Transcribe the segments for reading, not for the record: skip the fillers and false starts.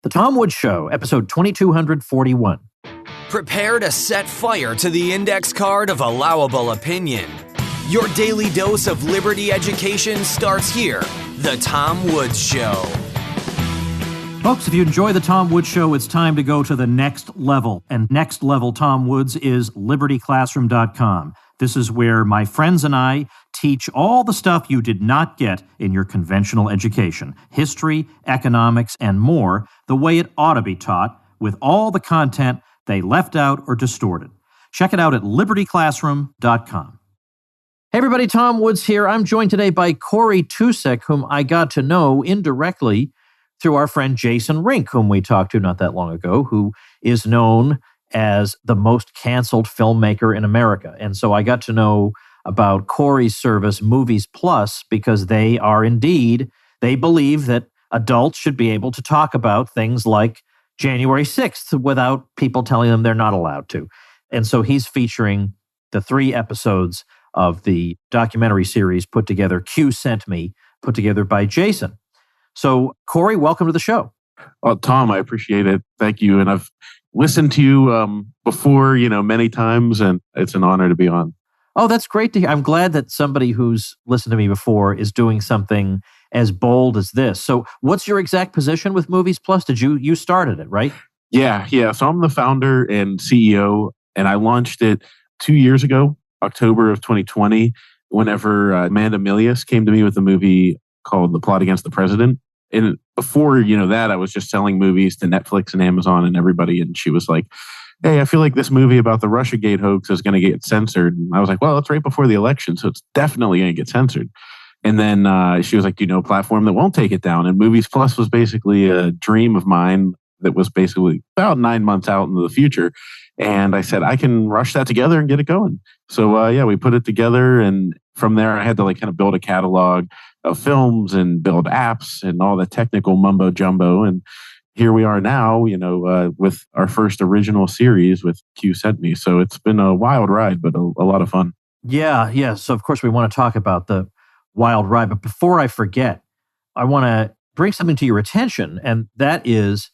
The Tom Woods Show, episode 2241. Prepare to set fire to the index card of allowable opinion. Your daily dose of liberty education starts here. The Tom Woods Show. Folks, if you enjoy The Tom Woods Show, it's time to go to the next level. And next level Tom Woods is libertyclassroom.com. This is where my friends and I teach all the stuff you did not get in your conventional education. History, economics, and more, the way it ought to be taught, with all the content they left out or distorted. Check it out at libertyclassroom.com. Hey everybody, Tom Woods here. I'm joined today by Cory Tucek, whom I got to know indirectly through our friend Jason Rink, whom we talked to not that long ago, who is known as the most canceled filmmaker in America. And so I got to know about Cory's service, Movies Plus, because they believe that adults should be able to talk about things like January 6th without people telling them they're not allowed to. And so he's featuring the 3 episodes of the documentary series put together, Q Sent Me, put together by Jason. So, Cory, welcome to the show. Well, Tom, I appreciate it. Thank you. And I've listened to you before, many times, and it's an honor to be on. Oh, that's great to hear. I'm glad that somebody who's listened to me before is doing something as bold as this. So what's your exact position with Movies Plus? You started it, right? Yeah. So I'm the founder and CEO, and I launched it 2 years ago, October of 2020, whenever Amanda Milius came to me with a movie called The Plot Against the President. And before, that, I was just selling movies to Netflix and Amazon and everybody. And she was like, hey, I feel like this movie about the Russiagate hoax is going to get censored. And I was like, well, it's right before the election, so it's definitely going to get censored. And then she was like, do you know a platform that won't take it down? And Movies Plus was basically a dream of mine that was basically about 9 months out into the future. And I said, I can rush that together and get it going. So, we put it together. And from there, I had to kind of build a catalog of films and build apps and all the technical mumbo jumbo. And here we are now, with our first original series with Q Sent Me. So it's been a wild ride, but a lot of fun. Yeah. So of course we want to talk about the wild ride. But before I forget, I want to bring something to your attention. And that is,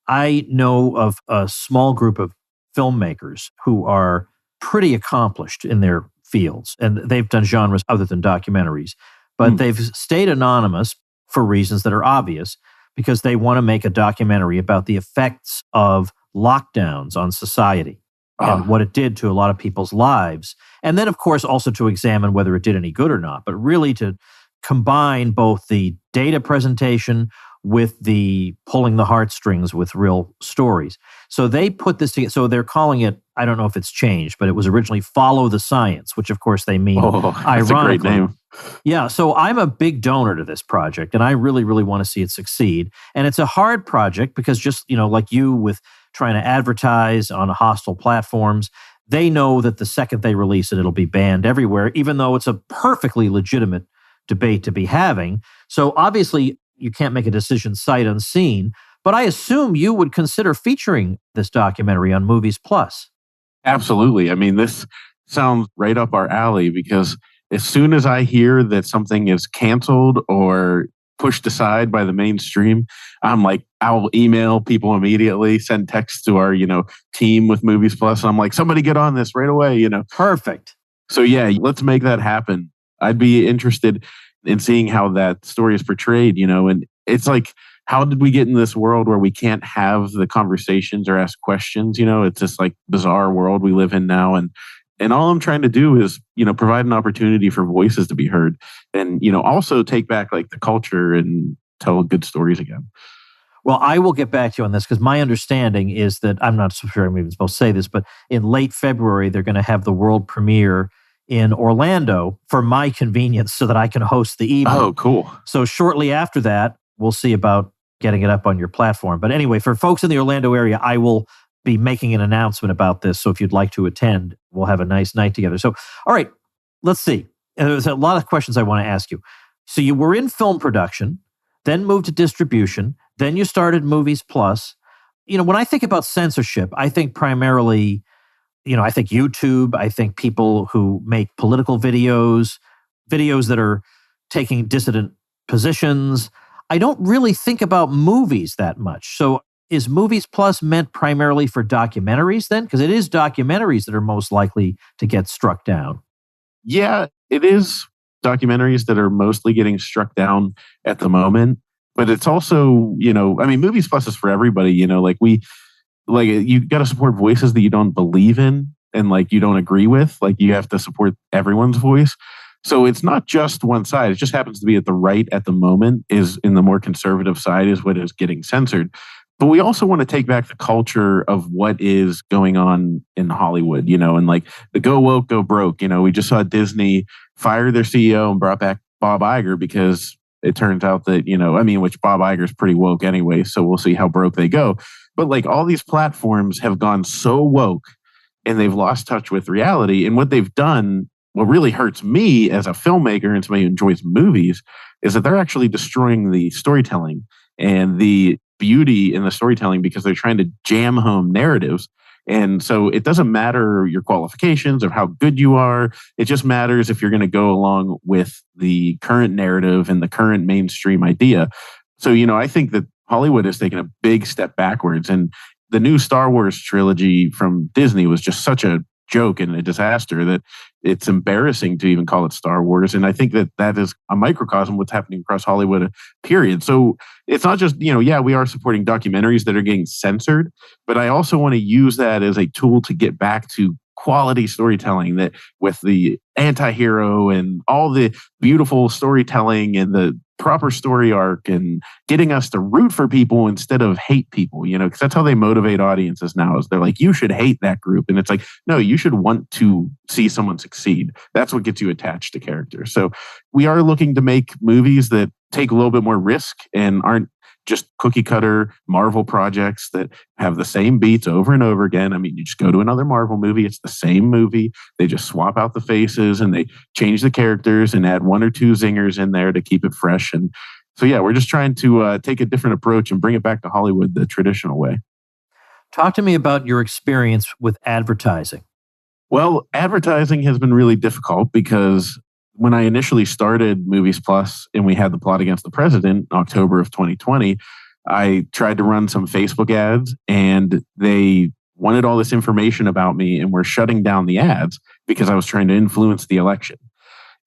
I know of a small group of filmmakers who are pretty accomplished in their fields. And they've done genres other than documentaries. But they've stayed anonymous for reasons that are obvious, because they want to make a documentary about the effects of lockdowns on society and what it did to a lot of people's lives. And then, of course, also to examine whether it did any good or not, but really to combine both the data presentation with the pulling the heartstrings with real stories. So they put this together. So they're calling it, I don't know if it's changed, but it was originally Follow the Science, which of course they mean that's ironically. A great name. Yeah, so I'm a big donor to this project, and I really, really want to see it succeed. And it's a hard project because just, like you with trying to advertise on hostile platforms, they know that the second they release it, it'll be banned everywhere, even though it's a perfectly legitimate debate to be having. So obviously, you can't make a decision sight unseen, but I assume you would consider featuring this documentary on Movies Plus. Absolutely. I mean, this sounds right up our alley, because as soon as I hear that something is canceled or pushed aside by the mainstream, I'm like, I'll email people immediately, send texts to our, team with Movies Plus. And I'm like, somebody get on this right away, Perfect. So yeah, let's make that happen. I'd be interested in seeing how that story is portrayed, and it's like, how did we get in this world where we can't have the conversations or ask questions? It's this like bizarre world we live in now. And all I'm trying to do is, provide an opportunity for voices to be heard and, also take back like the culture and tell good stories again. Well, I will get back to you on this because my understanding is that, I'm not so sure I'm even supposed to say this, but in late February, they're going to have the world premiere in Orlando for my convenience so that I can host the evening. Oh, cool. So shortly after that, we'll see about getting it up on your platform. But anyway, for folks in the Orlando area, I will be making an announcement about this. So if you'd like to attend, we'll have a nice night together. So, all right, let's see. There's a lot of questions I want to ask you. So you were in film production, then moved to distribution, then you started Movies Plus. When I think about censorship, I think primarily, I think YouTube, I think people who make political videos that are taking dissident positions. I don't really think about movies that much. So Is Movies Plus meant primarily for documentaries then? Because it is documentaries that are most likely to get struck down. Yeah, it is documentaries that are mostly getting struck down at the moment. But it's also, Movies Plus is for everybody, you got to support voices that you don't believe in and like you don't agree with. Like you have to support everyone's voice. So it's not just one side. It just happens to be at the right at the moment is in the more conservative side is what is getting censored. But we also want to take back the culture of what is going on in Hollywood, and like the go woke, go broke. We just saw Disney fire their CEO and brought back Bob Iger because it turns out that, which Bob Iger is pretty woke anyway. So we'll see how broke they go. But like all these platforms have gone so woke and they've lost touch with reality. And what they've done, what really hurts me as a filmmaker and somebody who enjoys movies, is that they're actually destroying the storytelling and the beauty in the storytelling because they're trying to jam home narratives. And so it doesn't matter your qualifications or how good you are. It just matters if you're going to go along with the current narrative and the current mainstream idea. So, I think that Hollywood has taken a big step backwards. And the new Star Wars trilogy from Disney was just such a joke and a disaster that it's embarrassing to even call it Star Wars. And I think that is a microcosm of what's happening across Hollywood, period. So it's not just, we are supporting documentaries that are getting censored, but I also want to use that as a tool to get back to quality storytelling that with the anti-hero and all the beautiful storytelling and the proper story arc and getting us to root for people instead of hate people, because that's how they motivate audiences now is they're like, you should hate that group. And it's like, no, you should want to see someone succeed. That's what gets you attached to characters. So we are looking to make movies that take a little bit more risk and aren't just cookie cutter Marvel projects that have the same beats over and over again. I mean, you just go to another Marvel movie, it's the same movie. They just swap out the faces and they change the characters and add one or two zingers in there to keep it fresh. And so, we're just trying to take a different approach and bring it back to Hollywood the traditional way. Talk to me about your experience with advertising. Well, advertising has been really difficult because when I initially started Movies Plus and we had the plot against the president in October of 2020, I tried to run some Facebook ads and they wanted all this information about me and were shutting down the ads because I was trying to influence the election.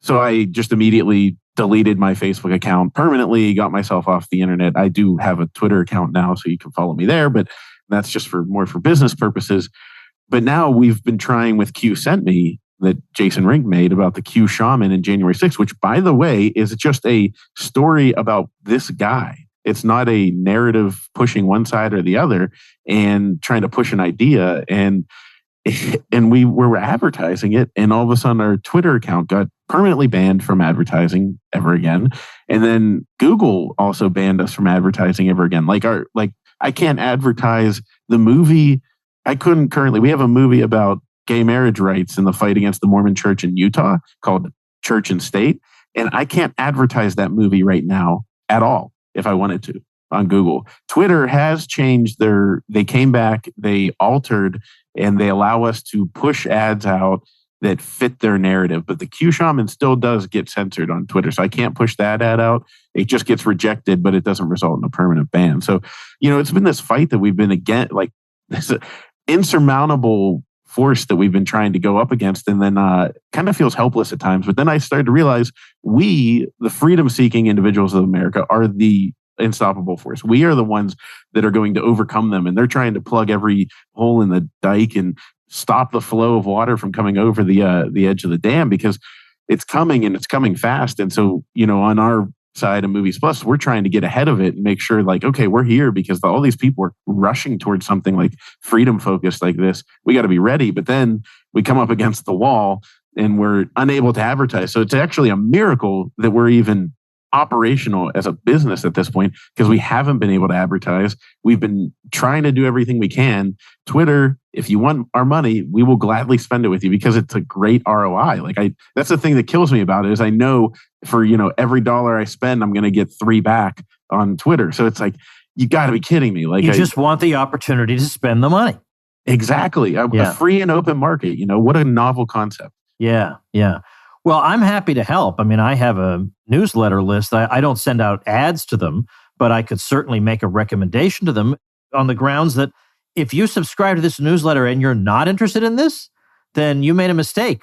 So I just immediately deleted my Facebook account permanently, got myself off the internet. I do have a Twitter account now, so you can follow me there, but that's just more for business purposes. But now we've been trying with Q Sent Me that Jason Rink made about the Q Shaman in January 6th, which, by the way, is just a story about this guy. It's not a narrative pushing one side or the other and trying to push an idea. And we were advertising it, and all of a sudden our Twitter account got permanently banned from advertising ever again. And then Google also banned us from advertising ever again. Like I can't advertise the movie. We have a movie about gay marriage rights and the fight against the Mormon church in Utah called Church and State. And I can't advertise that movie right now at all if I wanted to on Google. Twitter has changed they came back, they altered, and they allow us to push ads out that fit their narrative. But the Q Shaman still does get censored on Twitter. So I can't push that ad out. It just gets rejected, but it doesn't result in a permanent ban. So, it's been this fight that we've been this insurmountable force that we've been trying to go up against, and then kind of feels helpless at times. But then I started to realize we, the freedom-seeking individuals of America, are the unstoppable force. We are the ones that are going to overcome them, and they're trying to plug every hole in the dike and stop the flow of water from coming over the edge of the dam because it's coming and it's coming fast. And so, on our side of Movies Plus, we're trying to get ahead of it and make sure okay, we're here because all these people are rushing towards something like freedom focused like this. We got to be ready. But then we come up against the wall and we're unable to advertise. So it's actually a miracle that we're even operational as a business at this point because we haven't been able to advertise. We've been trying to do everything we can. Twitter, if you want our money, we will gladly spend it with you because it's a great ROI. That's the thing that kills me about it is I know for, every dollar I spend, I'm going to get 3 back on Twitter. So it's like, you got to be kidding me. You just want the opportunity to spend the money. Exactly. A free and open market. What a novel concept. Yeah. Yeah. Well, I'm happy to help. I mean, I have a newsletter list. I don't send out ads to them, but I could certainly make a recommendation to them. on the grounds that if you subscribe to this newsletter and you're not interested in this, then you made a mistake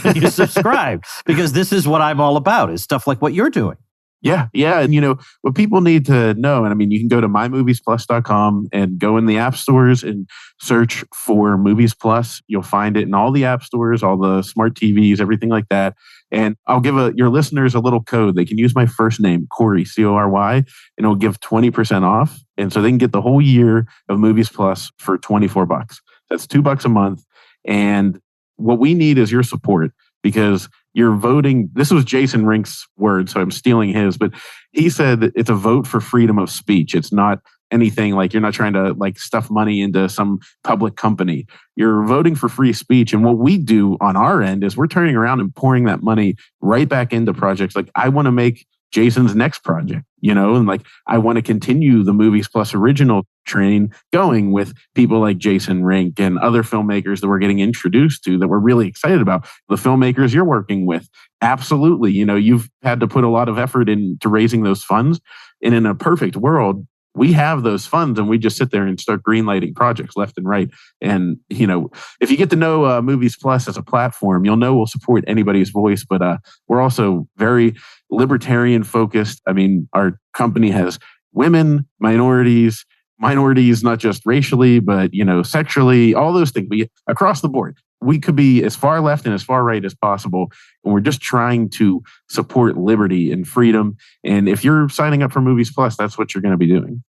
when you subscribed, because this is what I'm all about, is stuff like what you're doing. Yeah. And what people need to know, and I mean, you can go to mymoviesplus.com and go in the app stores and search for Movies Plus. You'll find it in all the app stores, all the smart TVs, everything like that. And I'll give your listeners a little code. They can use my first name, Cory, Cory, and it'll give 20% off. And so they can get the whole year of Movies Plus for $24. That's $2 a month. And what we need is your support, because you're voting. This was Jason Rink's word, so I'm stealing his, but he said that it's a vote for freedom of speech. It's not anything like, you're not trying to like stuff money into some public company. You're voting for free speech. And what we do on our end is we're turning around and pouring that money right back into projects. Like, I want to make Jason's next project, and like, I want to continue the Movies Plus original train going with people like Jason Rink and other filmmakers that we're getting introduced to that we're really excited about. The filmmakers you're working with, absolutely. You've had to put a lot of effort into raising those funds. And in a perfect world, we have those funds and we just sit there and start greenlighting projects left and right. And, if you get to know Movies Plus as a platform, you'll know we'll support anybody's voice, but we're also very libertarian focused. I mean, our company has women, minorities, not just racially, but, sexually, all those things. Across the board, we could be as far left and as far right as possible. And we're just trying to support liberty and freedom. And if you're signing up for Movies Plus, that's what you're going to be doing.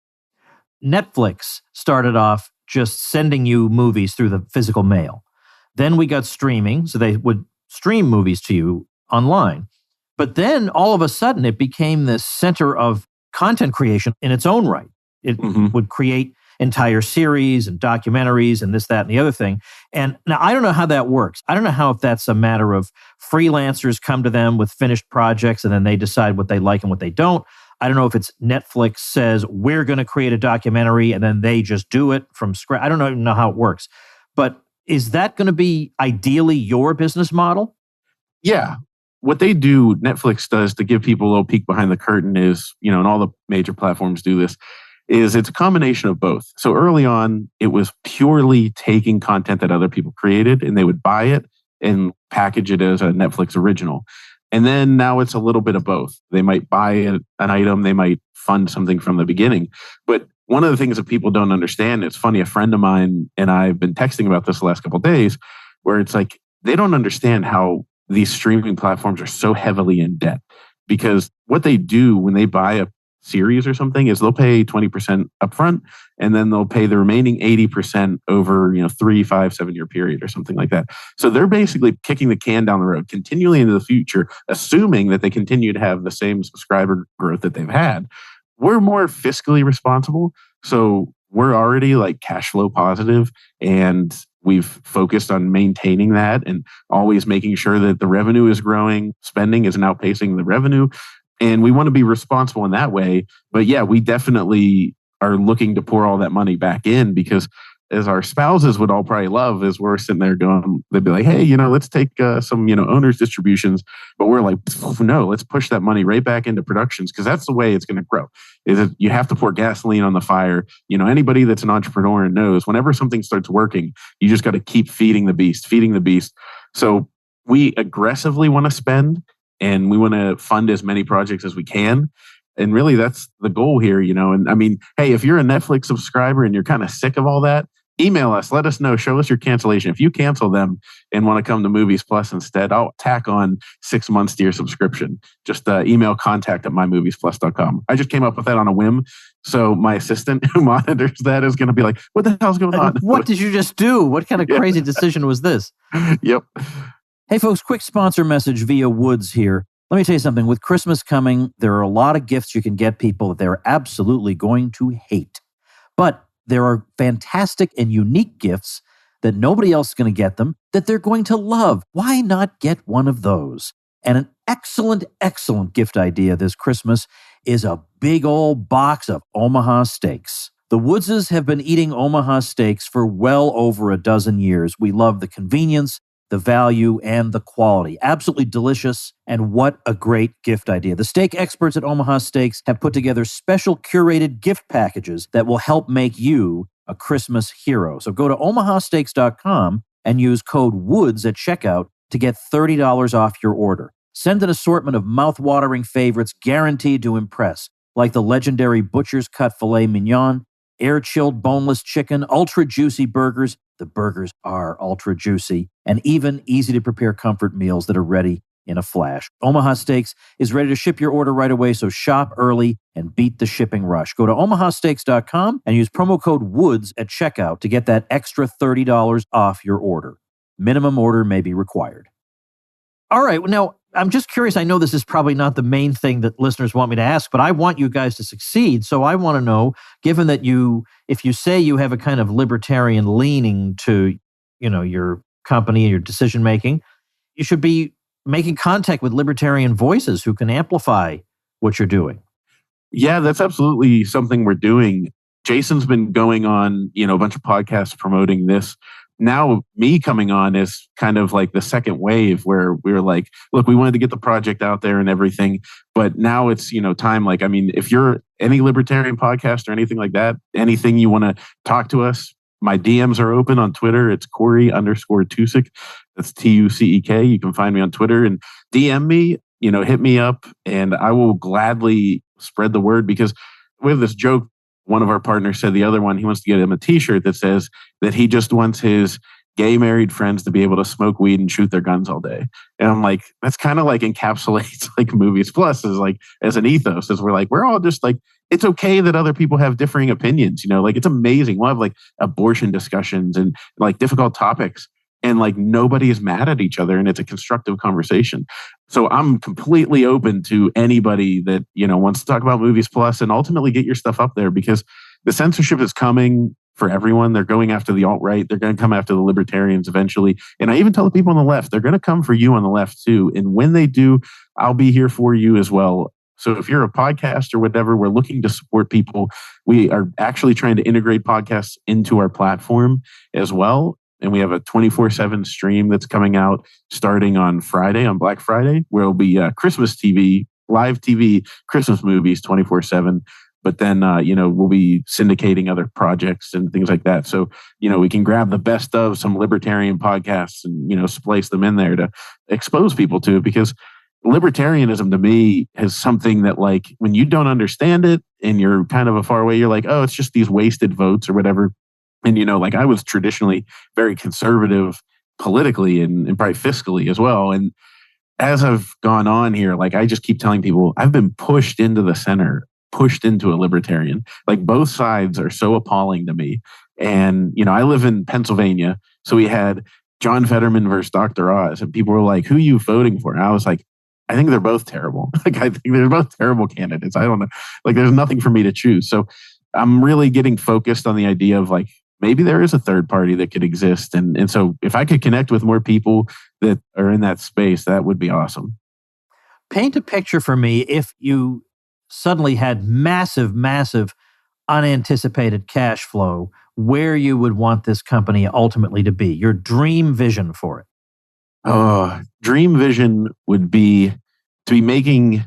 Netflix started off just sending you movies through the physical mail. Then we got streaming, so they would stream movies to you online. But then all of a sudden, it became this center of content creation in its own right. It would create entire series and documentaries and this, that, and the other thing. And now I don't know how that works. I don't know how if that's a matter of freelancers come to them with finished projects and then they decide what they like and what they don't. I don't know if it's Netflix says, we're going to create a documentary and then they just do it from scratch. I don't even know how it works. But is that going to be ideally your business model? Yeah. What they do, Netflix does, to give people a little peek behind the curtain is, and all the major platforms do this, is it's a combination of both. So early on, it was purely taking content that other people created and they would buy it and package it as a Netflix original. And then now it's a little bit of both. They might buy an item, they might fund something from the beginning. But one of the things that people don't understand, it's funny, a friend of mine and I have been texting about this the last couple of days, where it's like, they don't understand how these streaming platforms are so heavily in debt. Because what they do when they buy a series or something is they'll pay 20% upfront and then they'll pay the remaining 80% over 3, 5, 7 year period or something like that. So they're basically kicking the can down the road continually into the future, assuming that they continue to have the same subscriber growth that they've had. We're more fiscally responsible, so we're already like cash flow positive, and we've focused on maintaining that and always making sure that the revenue is growing, spending isn't outpacing the revenue. And we want to be responsible in that way. But yeah, we definitely are looking to pour all that money back in, because as our spouses would all probably love, is we're sitting there going, they'd be like, hey, let's take some, owners distributions. But we're like, no, let's push that money right back into productions, because that's the way it's going to grow. Is that you have to pour gasoline on the fire. Anybody that's an entrepreneur knows whenever something starts working, you just got to keep feeding the beast. So we aggressively want to spend, and we want to fund as many projects as we can. And really, that's the goal here, And I mean, hey, if you're a Netflix subscriber and you're kind of sick of all that, email us, let us know, show us your cancellation. If you cancel them and want to come to Movies Plus instead, I'll tack on 6 months to your subscription. Just email contact@mymoviesplus.com. I just came up with that on a whim. So my assistant who monitors that is going to be like, what the hell's going on? What did you just do? What kind of crazy decision was this? Yep. Hey folks, quick sponsor message via Woods here. Let me tell you something. With Christmas coming, there are a lot of gifts you can get people that they're absolutely going to hate. But there are fantastic and unique gifts that nobody else is going to get them that they're going to love. Why not get one of those? And an excellent, excellent gift idea this Christmas is a big old box of Omaha steaks. The Woodses have been eating Omaha steaks for well over a dozen years. We love the convenience, the value, and the quality. Absolutely delicious, and what a great gift idea. The steak experts at Omaha Steaks have put together special curated gift packages that will help make you a Christmas hero. So go to omahasteaks.com and use code WOODS at checkout to get $30 off your order. Send an assortment of mouth-watering favorites guaranteed to impress, like the legendary Butcher's Cut Filet Mignon, air-chilled boneless chicken, ultra-juicy burgers. The burgers are ultra-juicy, and even easy-to-prepare comfort meals that are ready in a flash. Omaha Steaks is ready to ship your order right away, so shop early and beat the shipping rush. Go to omahasteaks.com and use promo code WOODS at checkout to get that extra $30 off your order. Minimum order may be required. All right, now, I'm just curious. I know this is probably not the main thing that listeners want me to ask, but I want you guys to succeed. So I want to know, given that if you say you have a kind of libertarian leaning to, your company and your decision making, you should be making contact with libertarian voices who can amplify what you're doing. Yeah, that's absolutely something we're doing. Jason's been going on, a bunch of podcasts promoting this. Now, me coming on is kind of like the second wave where we were like, look, we wanted to get the project out there and everything, but now it's, time. Like, I mean, if you're any libertarian podcast or anything like that, anything you want to talk to us, my DMs are open on Twitter. It's Cory_Tucek. That's Tucek. You can find me on Twitter and DM me, hit me up, and I will gladly spread the word, because we have this joke. One of our partners said the other one, he wants to get him a t-shirt that says that he just wants his gay married friends to be able to smoke weed and shoot their guns all day. And I'm like, that's kind of like encapsulates like Movies Plus is like as an ethos, as we're like, we're all just like, it's okay that other people have differing opinions, like it's amazing. We'll have like abortion discussions and like difficult topics, and like nobody is mad at each other, and it's a constructive conversation. So I'm completely open to anybody that, wants to talk about Movies Plus and ultimately get your stuff up there, because the censorship is coming for everyone. They're going after the alt-right. They're going to come after the libertarians eventually. And I even tell the people on the left, they're going to come for you on the left too. And when they do, I'll be here for you as well. So if you're a podcast or whatever, we're looking to support people. We are actually trying to integrate podcasts into our platform as well. And we have a 24/7 stream that's coming out starting on Friday, on Black Friday, where it'll be Christmas TV, live TV, Christmas movies 24/7. But then, we'll be syndicating other projects and things like that. So, we can grab the best of some libertarian podcasts and, splice them in there to expose people to it. Because libertarianism to me is something that, like, when you don't understand it and you're kind of a far away, you're like, oh, it's just these wasted votes or whatever. And, like I was traditionally very conservative politically and probably fiscally as well. And as I've gone on here, like I just keep telling people, I've been pushed into the center, pushed into a libertarian. Like both sides are so appalling to me. And, I live in Pennsylvania. So we had John Fetterman versus Dr. Oz. And people were like, who are you voting for? And I was like, I think they're both terrible. Like, I think they're both terrible candidates. I don't know. Like, there's nothing for me to choose. So I'm really getting focused on the idea of like, maybe there is a third party that could exist. And so if I could connect with more people that are in that space, that would be awesome. Paint a picture for me if you suddenly had massive, unanticipated cash flow, where you would want this company ultimately to be, your dream vision for it. Dream vision would be to be making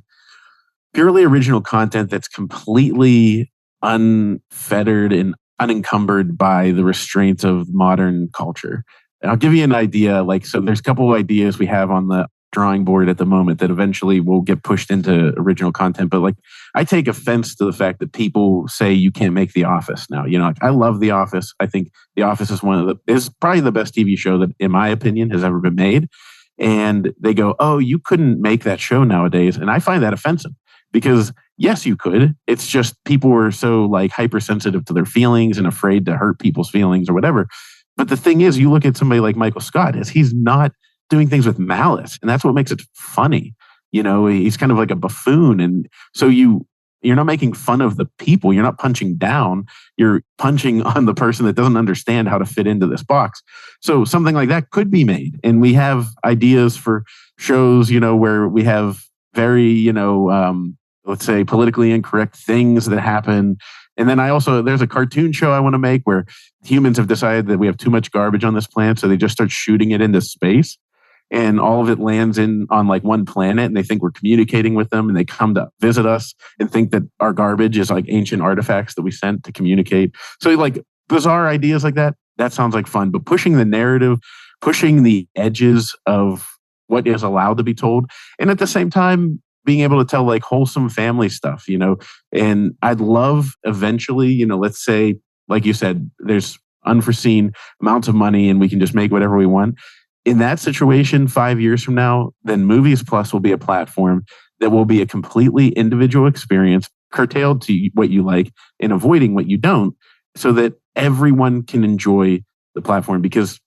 purely original content that's completely unfettered and unencumbered by the restraints of modern culture. And I'll give you an idea. So there's a couple of ideas we have on the drawing board at the moment that eventually will get pushed into original content. But I take offense to the fact that people say you can't make The Office now. I love The Office. I think The Office is probably the best TV show that, in my opinion, has ever been made. And they go, oh, you couldn't make that show nowadays. And I find that offensive, because yes, you could. It's just people were so hypersensitive to their feelings and afraid to hurt people's feelings or whatever. But the thing is, you look at somebody like Michael Scott, he's not doing things with malice. And that's what makes it funny. He's kind of like a buffoon. And so you're not making fun of the people. You're not punching down. You're punching on the person that doesn't understand how to fit into this box. So something like that could be made. And we have ideas for shows, where we have very, let's say politically incorrect things that happen, And then there's a cartoon show I want to make where humans have decided that we have too much garbage on this planet. So they just start shooting it into space and all of it lands on like one planet and they think we're communicating with them and they come to visit us and think that our garbage is like ancient artifacts that we sent to communicate. So like bizarre ideas like that sounds like fun, but pushing the narrative, pushing the edges of what is allowed to be told. And at the same time, being able to tell like wholesome family stuff, and I'd love eventually, let's say, like you said, there's unforeseen amounts of money and we can just make whatever we want. In that situation, 5 years from now, then Movies Plus will be a platform that will be a completely individual experience, curtailed to what you like and avoiding what you don't, so that everyone can enjoy the platform, because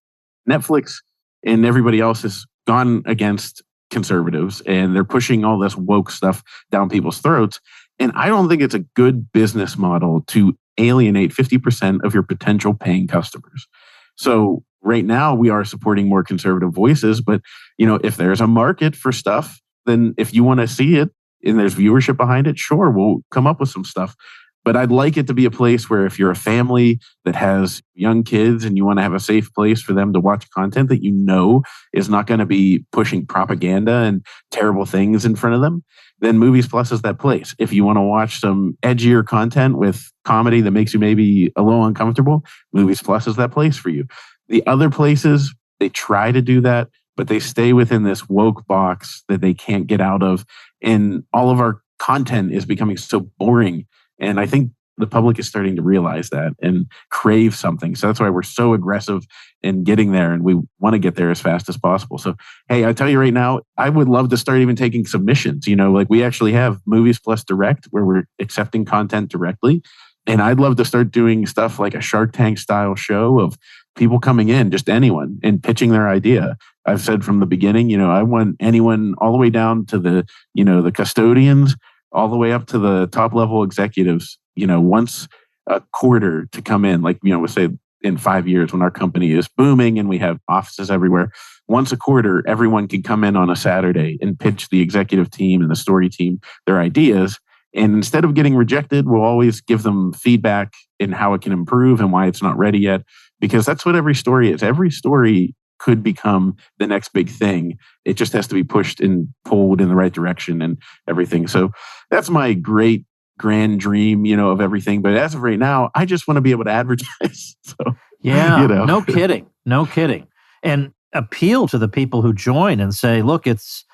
Netflix and everybody else has gone against conservatives and they're pushing all this woke stuff down people's throats. And I don't think it's a good business model to alienate 50% of your potential paying customers. So right now we are supporting more conservative voices, but if there's a market for stuff, then if you want to see it and there's viewership behind it, sure, we'll come up with some stuff. But I'd like it to be a place where if you're a family that has young kids and you want to have a safe place for them to watch content that is not going to be pushing propaganda and terrible things in front of them, then Movies Plus is that place. If you want to watch some edgier content with comedy that makes you maybe a little uncomfortable, Movies Plus is that place for you. The other places, they try to do that, but they stay within this woke box that they can't get out of. And all of our content is becoming so boring. And I think the public is starting to realize that and crave something. So that's why we're so aggressive in getting there. And we want to get there as fast as possible. So, hey, I tell you right now, I would love to start even taking submissions. Like we actually have Movies Plus Direct where we're accepting content directly. And I'd love to start doing stuff like a Shark Tank style show of people coming in, just anyone, and pitching their idea. I've said from the beginning, I want anyone all the way down to the custodians, all the way up to the top level executives, once a quarter to come in, like, we'll say in 5 years when our company is booming and we have offices everywhere, once a quarter, everyone can come in on a Saturday and pitch the executive team and the story team their ideas. And instead of getting rejected, we'll always give them feedback in how it can improve and why it's not ready yet, because that's what every story is. Every story could become the next big thing. It just has to be pushed and pulled in the right direction and everything. So that's my great grand dream, of everything. But as of right now, I just want to be able to advertise. So, yeah, no kidding. And appeal to the people who join and say, look, it's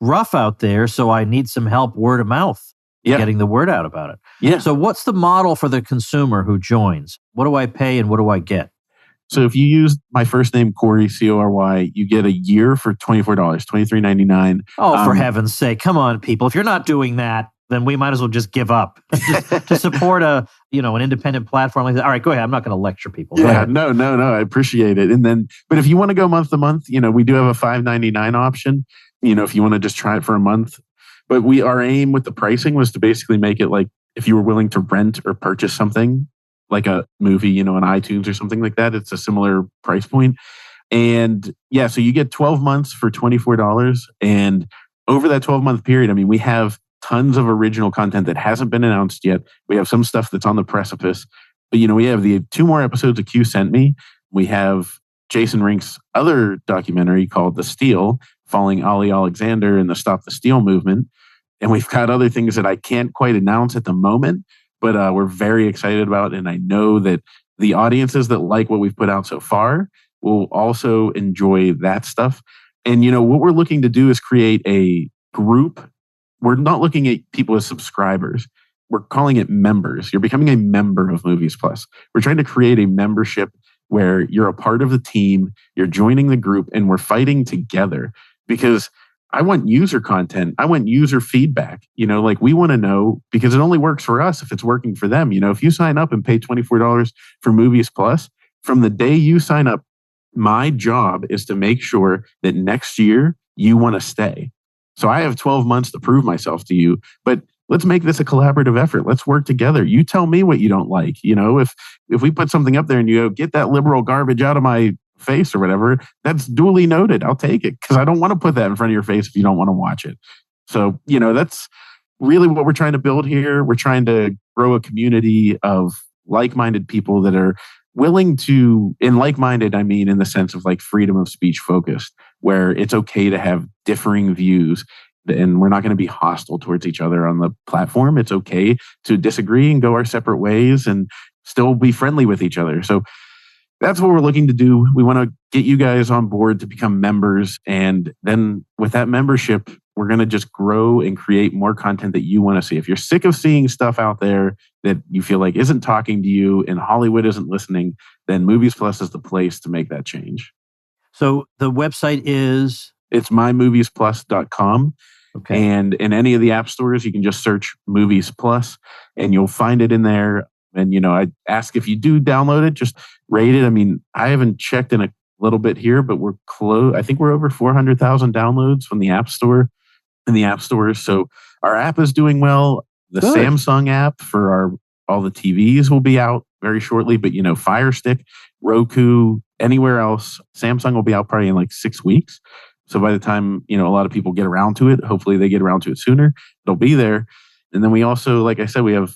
rough out there, so I need some help word of mouth. Getting the word out about it. Yeah. So what's the model for the consumer who joins? What do I pay and what do I get? So if you use my first name, Cory, Cory, you get a year for $24, $23.99. Oh, for heaven's sake. Come on, people. If you're not doing that, then we might as well just give up. To support an independent platform like that. All right, go ahead. I'm not going to lecture people. Yeah, no. I appreciate it. But if you want to go month to month, we do have a $5.99 option. If you want to just try it for a month. But our aim with the pricing was to basically make it like if you were willing to rent or purchase something like a movie, on iTunes or something like that, it's a similar price point. And yeah, so you get 12 months for $24. And over that 12-month period, we have tons of original content that hasn't been announced yet. We have some stuff that's on the precipice. But, we have the 2 more episodes of Q Sent Me. We have Jason Rink's other documentary called The Steal, following Ali Alexander and the Stop the Steal movement. And we've got other things that I can't quite announce at the moment, but we're very excited about. And I know that the audiences that like what we've put out so far will also enjoy that stuff. And, what we're looking to do is create a group. We're not looking at people as subscribers. We're calling it members. You're becoming a member of Movies Plus. We're trying to create a membership where you're a part of the team, you're joining the group, and we're fighting together. Because I want user content. I want user feedback. We want to know, because it only works for us if it's working for them. If you sign up and pay $24 for Movies Plus, from the day you sign up, my job is to make sure that next year you want to stay. So I have 12 months to prove myself to you, but let's make this a collaborative effort. Let's work together. You tell me what you don't like. If we put something up there and you go, get that liberal garbage out of my face or whatever, that's duly noted. I'll take it, because I don't want to put that in front of your face if you don't want to watch it. So, really what we're trying to build here, we're trying to grow a community of like-minded people that are willing to, in like-minded, I mean, in the sense of like freedom of speech focused, where it's okay to have differing views and we're not going to be hostile towards each other on the platform. It's okay to disagree and go our separate ways and still be friendly with each other. So that's what we're looking to do. We want to get you guys on board to become members. And then with that membership, we're going to just grow and create more content that you want to see. If you're sick of seeing stuff out there that you feel like isn't talking to you and Hollywood isn't listening, then Movies Plus is the place to make that change. So the website is? It's mymoviesplus.com. Okay. And in any of the app stores, you can just search Movies Plus and you'll find it in there. And, I ask if you do download it, just rate it. I mean, I haven't checked in a little bit here, but we're close. I think we're over 400,000 downloads from the App Store in the app stores. So our app is doing well. The Good. Samsung app for all the TVs will be out very shortly, but Fire Stick, Roku, anywhere else, Samsung will be out probably in like 6 weeks. So by the time, a lot of people get around to it, hopefully they get around to it sooner, it'll be there. And then we also, like I said, we have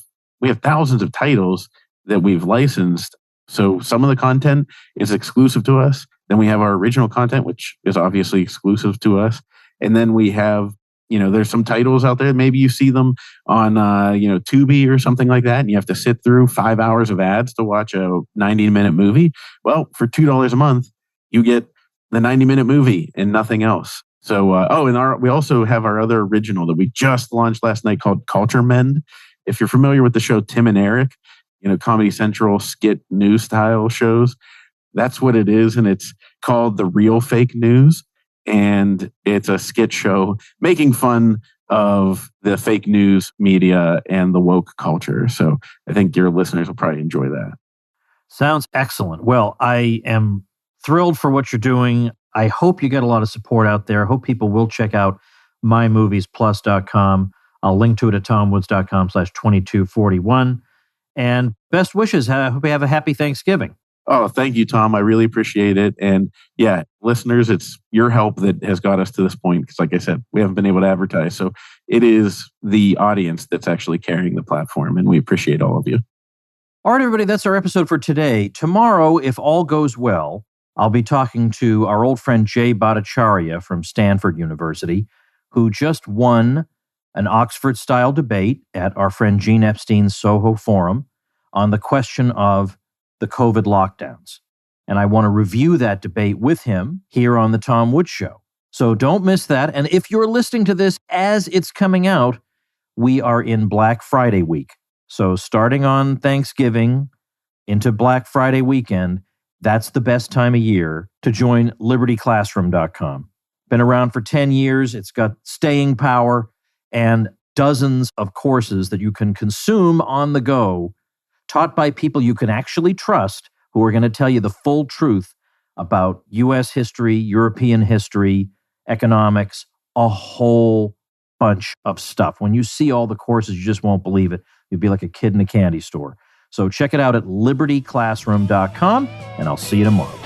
thousands of titles that we've licensed. So some of the content is exclusive to us. Then we have our original content, which is obviously exclusive to us. And then we have, there's some titles out there. Maybe you see them on, Tubi or something like that. And you have to sit through 5 hours of ads to watch a 90-minute movie. Well, for $2 a month, you get the 90-minute movie and nothing else. So, we also have our other original that we just launched last night called Culture Mend. If you're familiar with the show Tim and Eric, Comedy Central skit news style shows, that's what it is. And it's called The Real Fake News. And it's a skit show making fun of the fake news media and the woke culture. So I think your listeners will probably enjoy that. Sounds excellent. Well, I am thrilled for what you're doing. I hope you get a lot of support out there. I hope people will check out mymoviesplus.com. I'll link to it at tomwoods.com/2241. And best wishes. I hope you have a happy Thanksgiving. Oh, thank you, Tom. I really appreciate it. And yeah, listeners, it's your help that has got us to this point. Because like I said, we haven't been able to advertise. So it is the audience that's actually carrying the platform. And we appreciate all of you. All right, everybody, that's our episode for today. Tomorrow, if all goes well, I'll be talking to our old friend Jay Bhattacharya from Stanford University, who just won an Oxford-style debate at our friend Gene Epstein's Soho Forum on the question of the COVID lockdowns. And I want to review that debate with him here on The Tom Woods Show. So don't miss that. And if you're listening to this as it's coming out, we are in Black Friday week. So starting on Thanksgiving into Black Friday weekend, that's the best time of year to join libertyclassroom.com. Been around for 10 years. It's got staying power and dozens of courses that you can consume on the go, taught by people you can actually trust, who are going to tell you the full truth about U.S. history, European history, economics, a whole bunch of stuff. When you see all the courses, you just won't believe it. You'll be like a kid in a candy store. So check it out at libertyclassroom.com, and I'll see you tomorrow.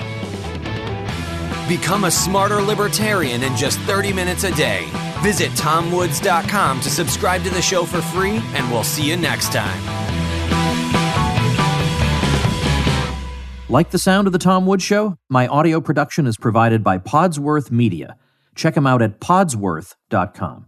Become a smarter libertarian in just 30 minutes a day. Visit tomwoods.com to subscribe to the show for free, and we'll see you next time. Like the sound of The Tom Woods Show? My audio production is provided by Podsworth Media. Check them out at podsworth.com.